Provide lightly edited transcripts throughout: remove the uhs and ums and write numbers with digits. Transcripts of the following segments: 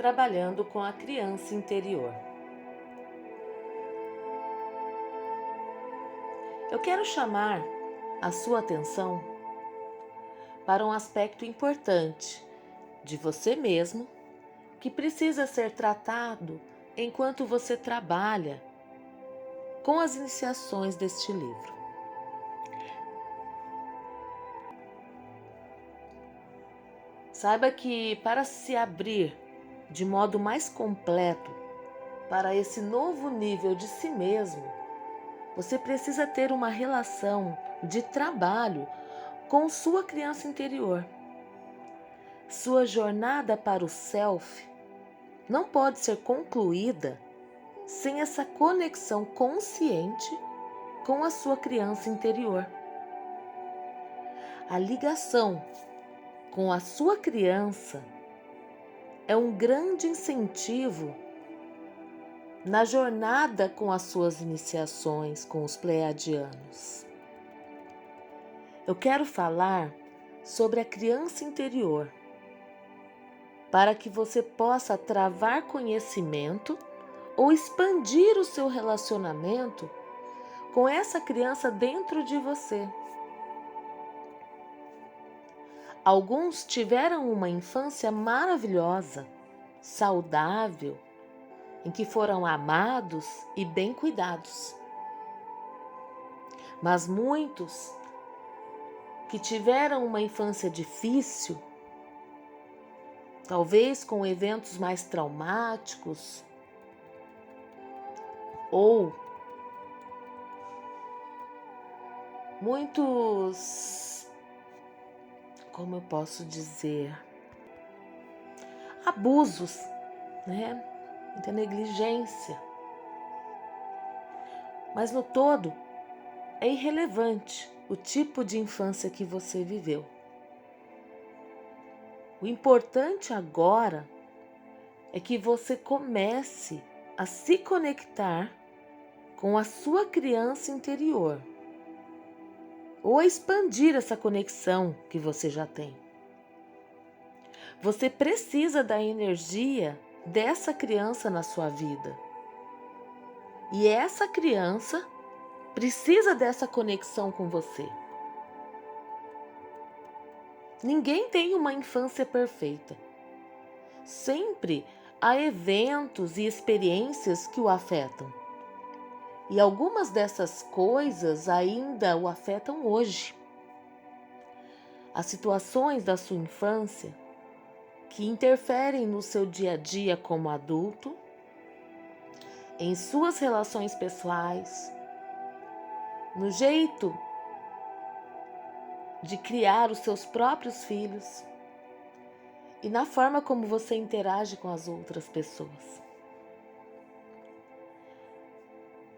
trabalhando com a criança interior. Eu quero chamar a sua atenção para um aspecto importante de você mesmo que precisa ser tratado enquanto você trabalha com as iniciações deste livro. Saiba que para se abrir de modo mais completo para esse novo nível de si mesmo, você precisa ter uma relação de trabalho com sua criança interior. Sua jornada para o self não pode ser concluída sem essa conexão consciente com a sua criança interior. A ligação com a sua criança é um grande incentivo na jornada com as suas iniciações com os pleiadianos. Eu quero falar sobre a criança interior, para que você possa travar conhecimento ou expandir o seu relacionamento com essa criança dentro de você. Alguns tiveram uma infância maravilhosa, saudável, em que foram amados e bem cuidados. Mas muitos que tiveram uma infância difícil, talvez com eventos mais traumáticos, ou muitos, como eu posso dizer, abusos, né? Muita negligência. Mas no todo, é irrelevante o tipo de infância que você viveu. O importante agora é que você comece a se conectar com a sua criança interior, ou a expandir essa conexão que você já tem. Você precisa da energia dessa criança na sua vida. E essa criança precisa dessa conexão com você. Ninguém tem uma infância perfeita. Sempre há eventos e experiências que o afetam. E algumas dessas coisas ainda o afetam hoje. As situações da sua infância que interferem no seu dia a dia como adulto, em suas relações pessoais, no jeito de criar os seus próprios filhos e na forma como você interage com as outras pessoas.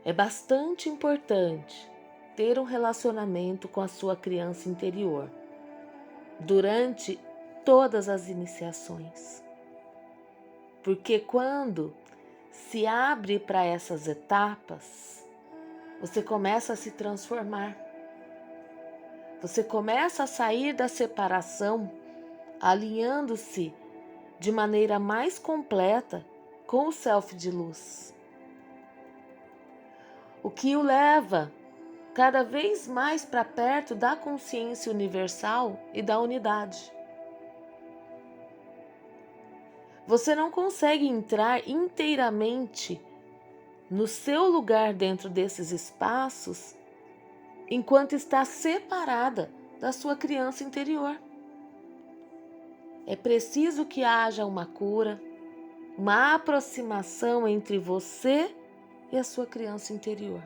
É bastante importante ter um relacionamento com a sua criança interior durante todas as iniciações. Porque quando se abre para essas etapas, você começa a se transformar. Você começa a sair da separação, alinhando-se de maneira mais completa com o self de luz. O que o leva cada vez mais para perto da consciência universal e da unidade. Você não consegue entrar inteiramente no seu lugar dentro desses espaços enquanto está separada da sua criança interior. É preciso que haja uma cura, uma aproximação entre você e a sua criança interior.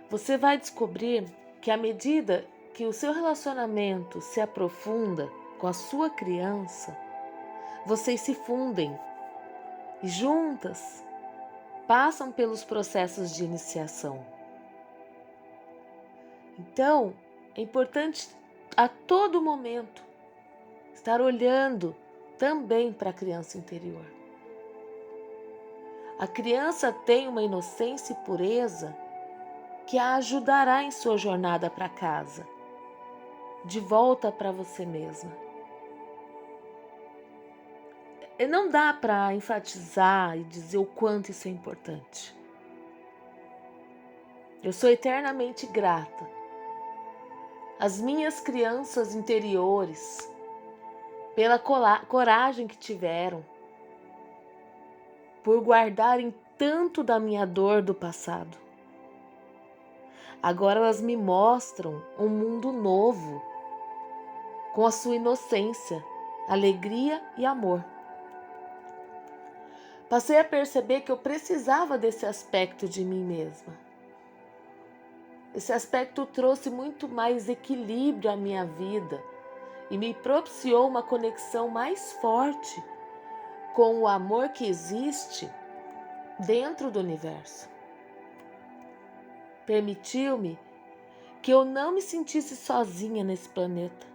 Você vai descobrir que à medida que o seu relacionamento se aprofunda com a sua criança, vocês se fundem e juntas passam pelos processos de iniciação. Então, é importante a todo momento estar olhando também para a criança interior. A criança tem uma inocência e pureza que a ajudará em sua jornada para casa, de volta para você mesma. E não dá para enfatizar e dizer o quanto isso é importante. Eu sou eternamente grata às minhas crianças interiores pela coragem que tiveram, por guardarem tanto da minha dor do passado. Agora elas me mostram um mundo novo, com a sua inocência, alegria e amor. Passei a perceber que eu precisava desse aspecto de mim mesma. Esse aspecto trouxe muito mais equilíbrio à minha vida e me propiciou uma conexão mais forte com o amor que existe dentro do universo. Permitiu-me que eu não me sentisse sozinha nesse planeta.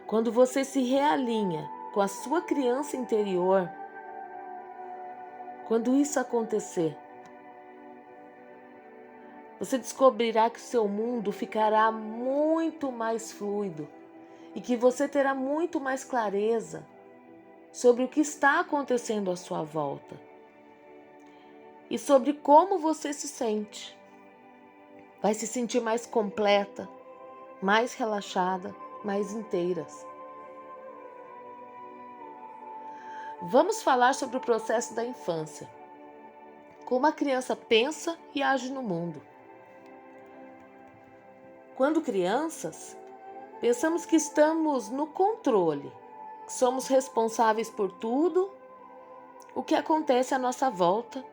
Quando você se realinha com a sua criança interior, quando isso acontecer, você descobrirá que o seu mundo ficará muito mais fluido e que você terá muito mais clareza sobre o que está acontecendo à sua volta e sobre como você se sente. Vai se sentir mais completa, mais relaxada, mais inteiras. Vamos falar sobre o processo da infância. Como a criança pensa e age no mundo. Quando crianças, pensamos que estamos no controle, que somos responsáveis por tudo o que acontece à nossa volta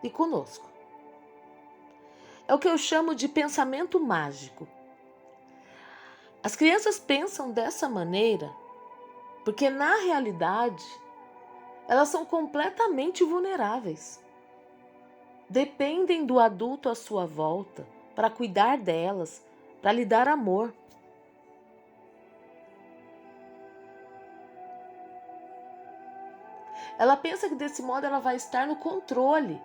e conosco. É o que eu chamo de pensamento mágico. As crianças pensam dessa maneira porque, na realidade, elas são completamente vulneráveis. Dependem do adulto à sua volta para cuidar delas, para lhe dar amor. Ela pensa que desse modo ela vai estar no controle.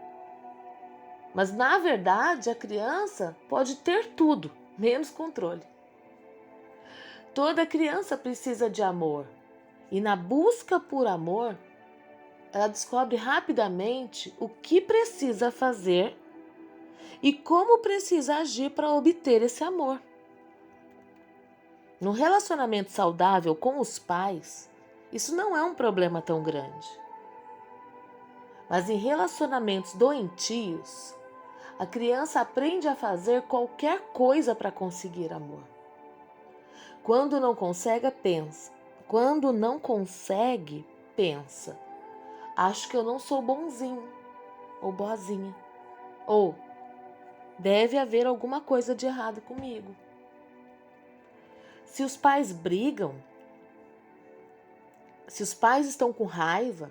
Mas, na verdade, a criança pode ter tudo, menos controle. Toda criança precisa de amor. E na busca por amor, ela descobre rapidamente o que precisa fazer e como precisa agir para obter esse amor. No relacionamento saudável com os pais, isso não é um problema tão grande. Mas em relacionamentos doentios, a criança aprende a fazer qualquer coisa para conseguir amor. Quando não consegue, pensa. Acho que eu não sou bonzinho ou boazinha. Ou deve haver alguma coisa de errado comigo. Se os pais brigam, se os pais estão com raiva,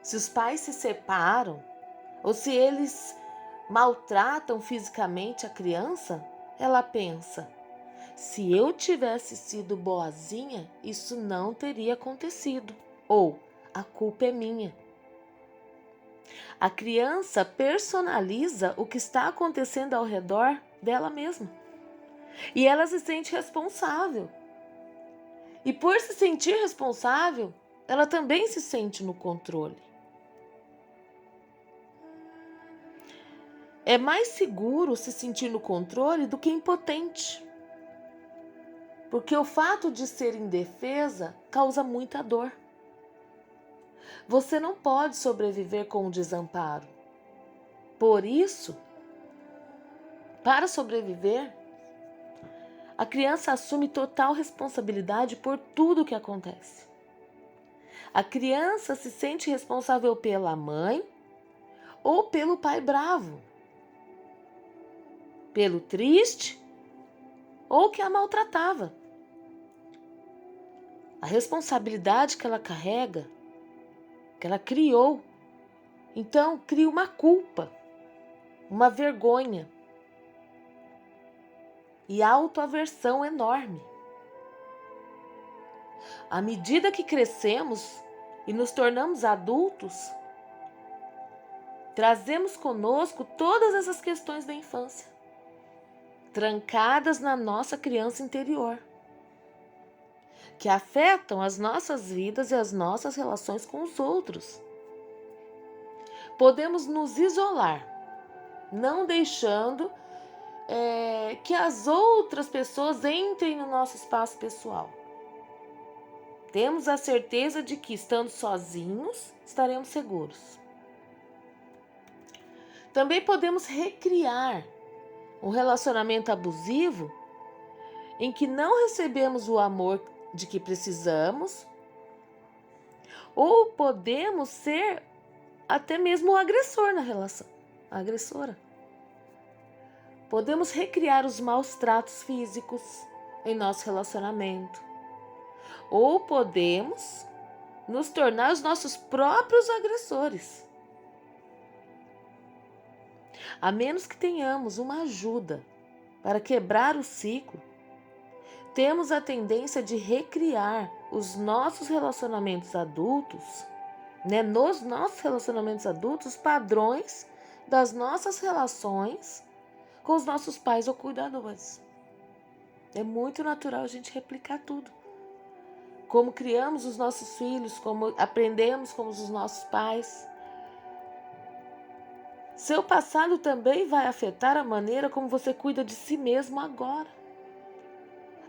se os pais se separam, ou se eles maltratam fisicamente a criança, ela pensa: se eu tivesse sido boazinha, isso não teria acontecido. Ou a culpa é minha. A criança personaliza o que está acontecendo ao redor dela mesma. E ela se sente responsável. E por se sentir responsável, ela também se sente no controle. É mais seguro se sentir no controle do que impotente. Porque o fato de ser indefesa causa muita dor. Você não pode sobreviver com o desamparo. Por isso, para sobreviver, a criança assume total responsabilidade por tudo o que acontece. A criança se sente responsável pela mãe ou pelo pai bravo, pelo triste ou que a maltratava. A responsabilidade que ela carrega, que ela criou, então cria uma culpa, uma vergonha e autoaversão enorme. À medida que crescemos e nos tornamos adultos, trazemos conosco todas essas questões da infância, trancadas na nossa criança interior. que afetam as nossas vidas e as nossas relações com os outros. Podemos nos isolar, não deixando que as outras pessoas entrem no nosso espaço pessoal. Temos a certeza de que, estando sozinhos, estaremos seguros. Também podemos recriar um relacionamento abusivo em que não recebemos o amor de que precisamos, ou podemos ser até mesmo o agressor na relação, a agressora. Podemos recriar os maus tratos físicos em nosso relacionamento, ou podemos nos tornar os nossos próprios agressores. A menos que tenhamos uma ajuda para quebrar o ciclo, temos a tendência de recriar os nossos relacionamentos adultos, nos nossos relacionamentos adultos, padrões das nossas relações com os nossos pais ou cuidadores. É muito natural a gente replicar tudo. Como criamos os nossos filhos, como aprendemos com os nossos pais. Seu passado também vai afetar a maneira como você cuida de si mesmo agora.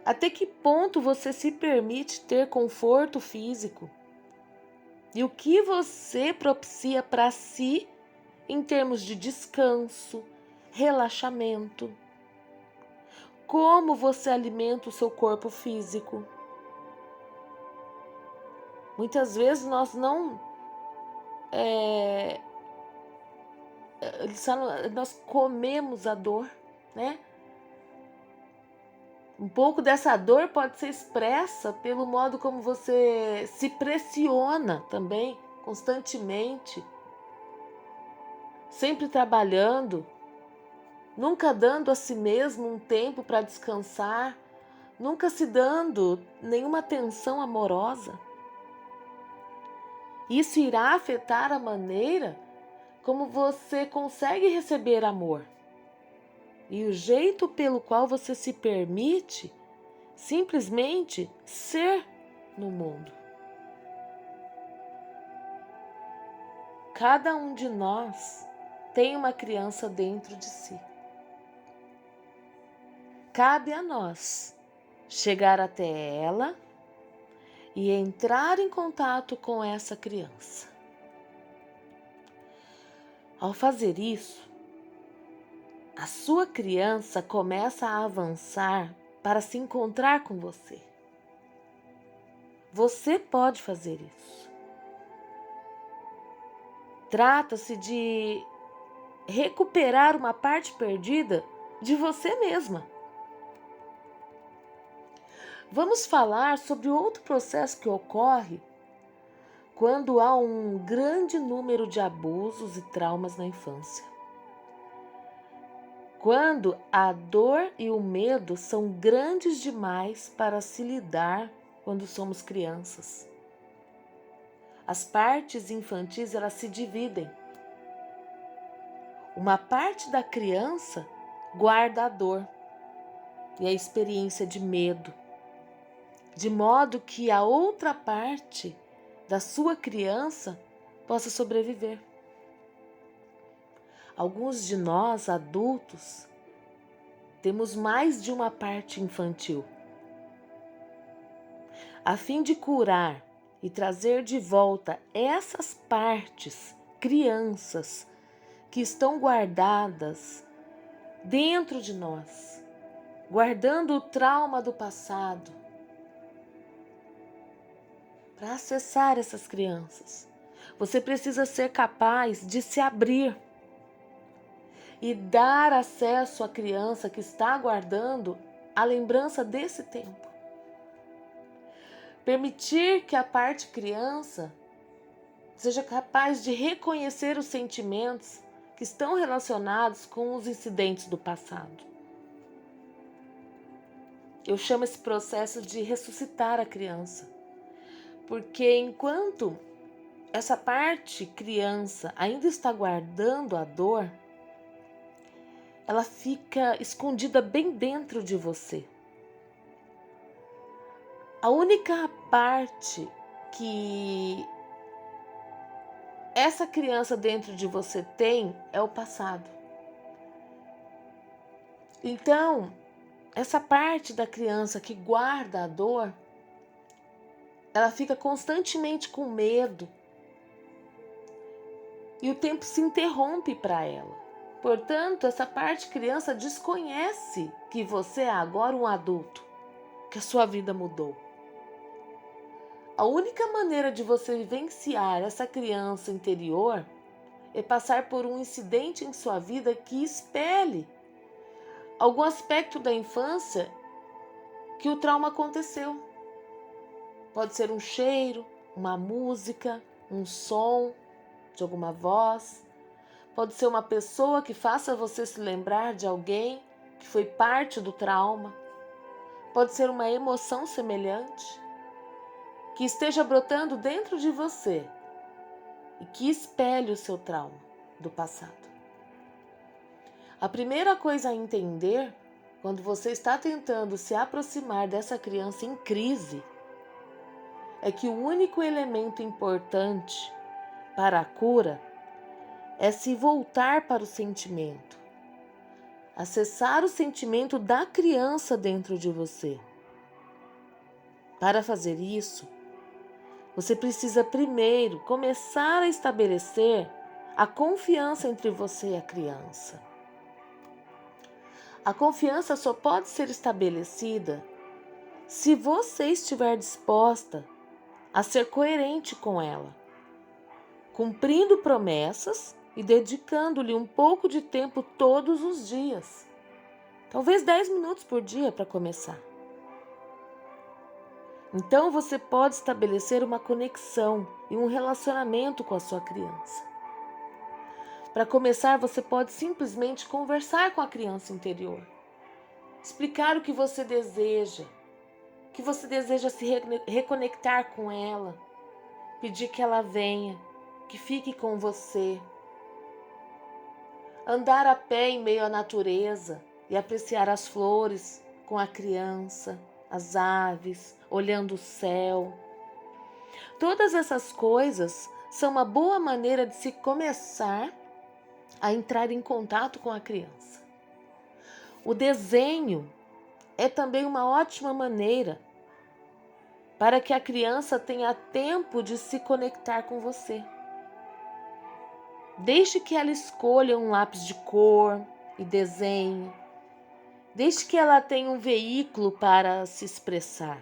Até que ponto você se permite ter conforto físico? E o que você propicia para si em termos de descanso, relaxamento? Como você alimenta o seu corpo físico? Muitas vezes nós nós comemos a dor, né? Um pouco dessa dor pode ser expressa pelo modo como você se pressiona também, constantemente, sempre trabalhando, nunca dando a si mesmo um tempo para descansar, nunca se dando nenhuma atenção amorosa. Isso irá afetar a maneira como você consegue receber amor e o jeito pelo qual você se permite simplesmente ser no mundo. Cada um de nós tem uma criança dentro de si. Cabe a nós chegar até ela e entrar em contato com essa criança. Ao fazer isso, a sua criança começa a avançar para se encontrar com você. Você pode fazer isso. Trata-se de recuperar uma parte perdida de você mesma. Vamos falar sobre outro processo que ocorre quando há um grande número de abusos e traumas na infância. Quando a dor e o medo são grandes demais para se lidar quando somos crianças. As partes infantis, elas se dividem. Uma parte da criança guarda a dor e a experiência de medo, de modo que a outra parte da sua criança possa sobreviver. Alguns de nós, adultos, temos mais de uma parte infantil. A fim de curar e trazer de volta essas partes, crianças, que estão guardadas dentro de nós, guardando o trauma do passado, para acessar essas crianças, você precisa ser capaz de se abrir e dar acesso à criança que está guardando a lembrança desse tempo. Permitir que a parte criança seja capaz de reconhecer os sentimentos que estão relacionados com os incidentes do passado. Eu chamo esse processo de ressuscitar a criança, porque enquanto essa parte criança ainda está guardando a dor, ela fica escondida bem dentro de você. A única parte que essa criança dentro de você tem é o passado. Então, essa parte da criança que guarda a dor, ela fica constantemente com medo e o tempo se interrompe para ela. Portanto, essa parte criança desconhece que você é agora um adulto, que a sua vida mudou. A única maneira de você vivenciar essa criança interior é passar por um incidente em sua vida que espelhe algum aspecto da infância que o trauma aconteceu. Pode ser um cheiro, uma música, um som de alguma voz. Pode ser uma pessoa que faça você se lembrar de alguém que foi parte do trauma. Pode ser uma emoção semelhante que esteja brotando dentro de você e que espelhe o seu trauma do passado. A primeira coisa a entender quando você está tentando se aproximar dessa criança em crise é que o único elemento importante para a cura é se voltar para o sentimento, acessar o sentimento da criança dentro de você. Para fazer isso, você precisa primeiro começar a estabelecer a confiança entre você e a criança. A confiança só pode ser estabelecida se você estiver disposta a ser coerente com ela, cumprindo promessas e dedicando-lhe um pouco de tempo todos os dias. Talvez 10 minutos por dia para começar. Então você pode estabelecer uma conexão e um relacionamento com a sua criança. Para começar, você pode simplesmente conversar com a criança interior. Explicar o que você deseja se reconectar com ela, pedir que ela venha, que fique com você. Andar a pé em meio à natureza e apreciar as flores com a criança, as aves, olhando o céu. Todas essas coisas são uma boa maneira de se começar a entrar em contato com a criança. O desenho é também uma ótima maneira para que a criança tenha tempo de se conectar com você. Deixe que ela escolha um lápis de cor e desenhe. Deixe que ela tenha um veículo para se expressar.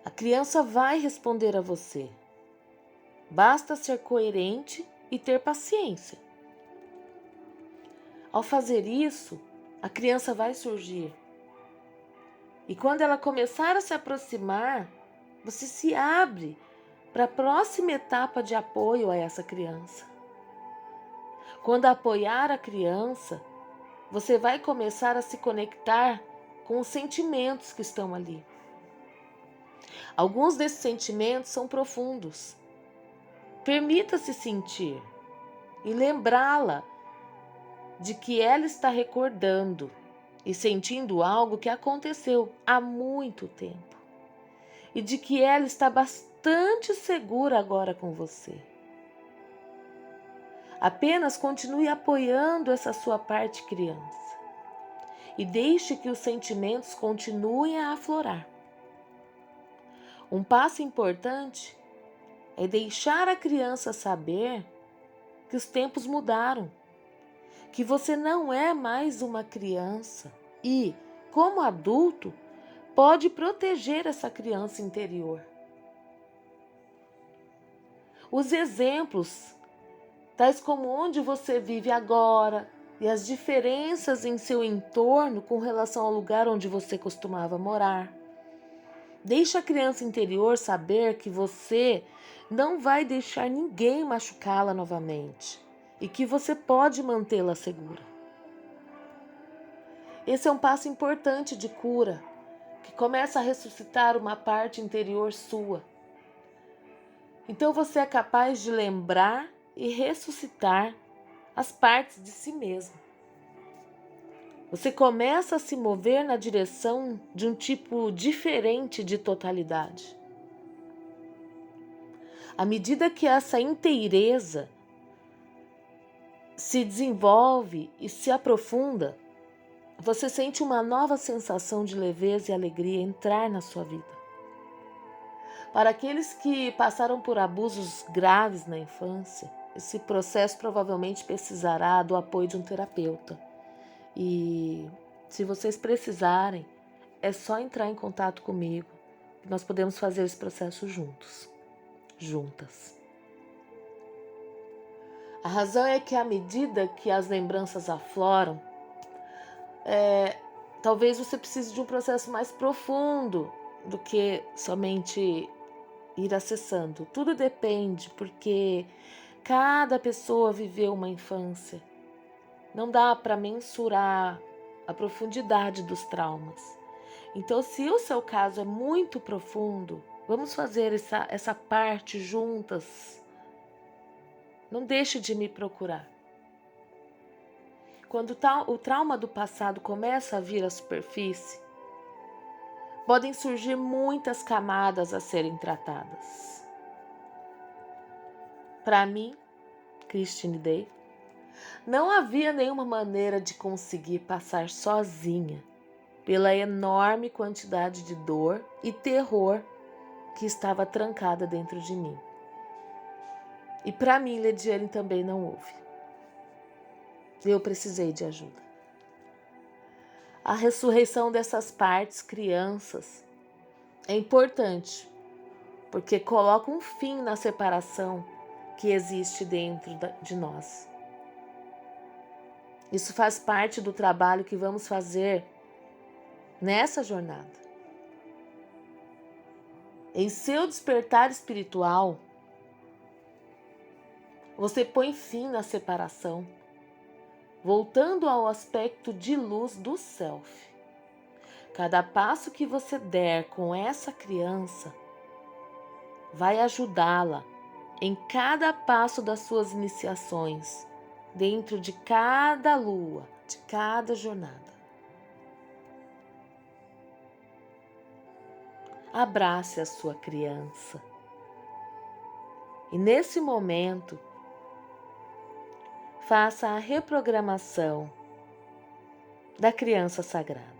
A criança vai responder a você. Basta ser coerente e ter paciência. Ao fazer isso, a criança vai surgir. E quando ela começar a se aproximar, você se abre para a próxima etapa de apoio a essa criança. Quando apoiar a criança, você vai começar a se conectar com os sentimentos que estão ali. Alguns desses sentimentos são profundos. Permita-se sentir e lembrá-la de que ela está recordando e sentindo algo que aconteceu há muito tempo e de que ela está bastante segura agora com você. Apenas continue apoiando essa sua parte criança e deixe que os sentimentos continuem a aflorar. Um passo importante é deixar a criança saber que os tempos mudaram, que você não é mais uma criança e, como adulto, pode proteger essa criança interior. Os exemplos, tais como onde você vive agora e as diferenças em seu entorno com relação ao lugar onde você costumava morar. Deixe a criança interior saber que você não vai deixar ninguém machucá-la novamente e que você pode mantê-la segura. Esse é um passo importante de cura, que começa a ressuscitar uma parte interior sua. Então você é capaz de lembrar e ressuscitar as partes de si mesmo. Você começa a se mover na direção de um tipo diferente de totalidade. À medida que essa inteireza se desenvolve e se aprofunda, você sente uma nova sensação de leveza e alegria entrar na sua vida. Para aqueles que passaram por abusos graves na infância, esse processo provavelmente precisará do apoio de um terapeuta. E se vocês precisarem, é só entrar em contato comigo. Nós podemos fazer esse processo juntas. A razão é que à medida que as lembranças afloram, talvez você precise de um processo mais profundo do que somente ir acessando. Tudo depende, porque cada pessoa viveu uma infância. Não dá para mensurar a profundidade dos traumas. Então, se o seu caso é muito profundo, vamos fazer essa parte juntas. Não deixe de me procurar. Quando o trauma do passado começa a vir à superfície, podem surgir muitas camadas a serem tratadas. Para mim, Christine Day, não havia nenhuma maneira de conseguir passar sozinha pela enorme quantidade de dor e terror que estava trancada dentro de mim. E para mim, Lediane, também não houve. Eu precisei de ajuda. A ressurreição dessas partes crianças é importante, porque coloca um fim na separação que existe dentro de nós. Isso faz parte do trabalho que vamos fazer nessa jornada. Em seu despertar espiritual, você põe fim na separação, voltando ao aspecto de luz do Self. Cada passo que você der com essa criança vai ajudá-la em cada passo das suas iniciações, dentro de cada lua, de cada jornada. Abrace a sua criança. E nesse momento, faça a reprogramação da criança sagrada.